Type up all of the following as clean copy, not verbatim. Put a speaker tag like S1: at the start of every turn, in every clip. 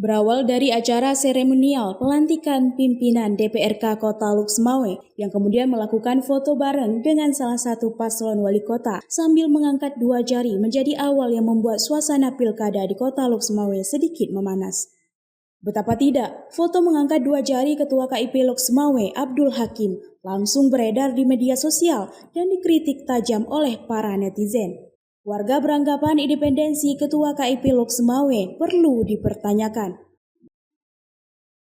S1: Berawal dari acara seremonial pelantikan pimpinan DPRK Kota Luxmawe yang kemudian melakukan foto bareng dengan salah satu paslon wali kota sambil mengangkat dua jari menjadi awal yang membuat suasana pilkada di Kota Luxmawe sedikit memanas. Betapa tidak, foto mengangkat dua jari Ketua KIP Luxmawe Abdul Hakim langsung beredar di media sosial dan dikritik tajam oleh para netizen. Warga beranggapan independensi Ketua KIP Luxmawe perlu dipertanyakan.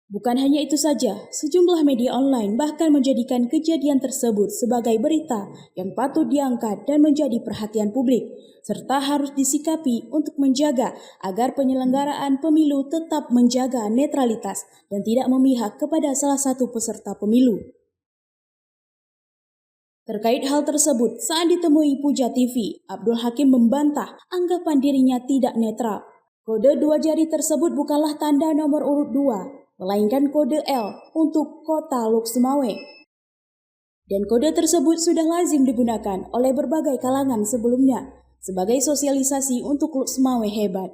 S1: Bukan hanya itu saja, sejumlah media online bahkan menjadikan kejadian tersebut sebagai berita yang patut diangkat dan menjadi perhatian publik, serta harus disikapi untuk menjaga agar penyelenggaraan pemilu tetap menjaga netralitas dan tidak memihak kepada salah satu peserta pemilu. Terkait hal tersebut, saat ditemui Puja TV, Abdul Hakim membantah anggapan dirinya tidak netral. Kode dua jari tersebut bukanlah tanda nomor urut 2, melainkan kode L untuk Kota Luxmawe. Dan kode tersebut sudah lazim digunakan oleh berbagai kalangan sebelumnya sebagai sosialisasi untuk Luxmawe hebat.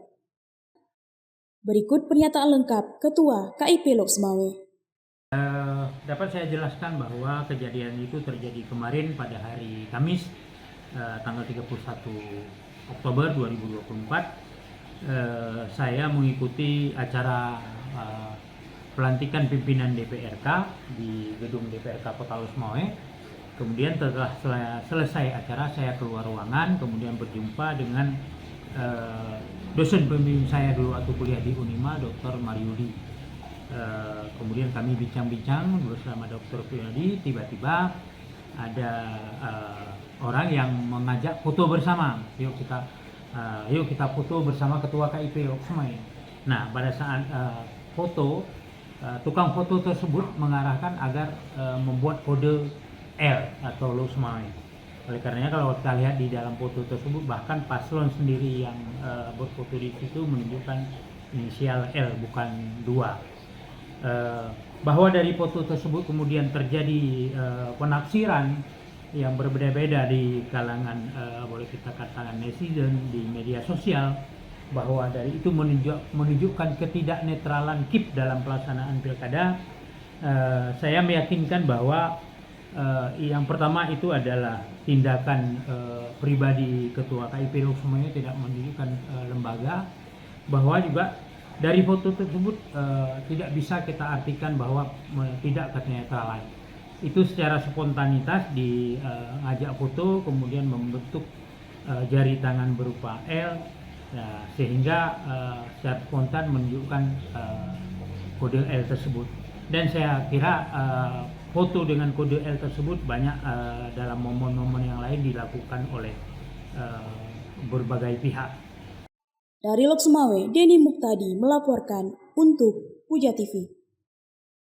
S1: Berikut pernyataan lengkap Ketua KIP Luxmawe.
S2: Dapat saya jelaskan bahwa kejadian itu terjadi kemarin pada hari Kamis tanggal 31 Oktober 2024. Saya mengikuti acara pelantikan pimpinan DPRK di gedung DPRK Kota Luxmawe. Kemudian setelah selesai acara saya keluar ruangan, kemudian berjumpa dengan dosen pembimbing saya dulu waktu kuliah di Unima, Dr. Mariudi. Kemudian kami bincang-bincang bersama Dr. Priadi. Tiba-tiba ada orang yang mengajak foto bersama. Yuk kita foto bersama Ketua KIP Luxmawe. Nah, pada saat foto, tukang foto tersebut mengarahkan agar membuat kode L atau Luxmawe. Oleh karenanya kalau kita lihat di dalam foto tersebut, bahkan paslon sendiri yang berfoto di situ menunjukkan inisial L bukan 2. Bahwa dari foto tersebut kemudian terjadi penafsiran yang berbeda-beda di kalangan boleh kita katakan netizen di media sosial, bahwa dari itu menunjukkan ketidaknetralan KIP dalam pelaksanaan pilkada. Saya meyakinkan bahwa yang pertama itu adalah tindakan pribadi Ketua KIP Luxmawe, tidak menunjukkan lembaga, bahwa juga dari foto tersebut tidak bisa kita artikan bahwa tidak kenetralan. Itu secara spontanitas diajak foto, kemudian membentuk jari tangan berupa L, sehingga secara spontan menunjukkan kode L tersebut. Dan saya kira foto dengan kode L tersebut banyak dalam momen-momen yang lain dilakukan oleh berbagai pihak.
S1: Dari Luxmawe, Denny Muktadi melaporkan untuk Puja TV.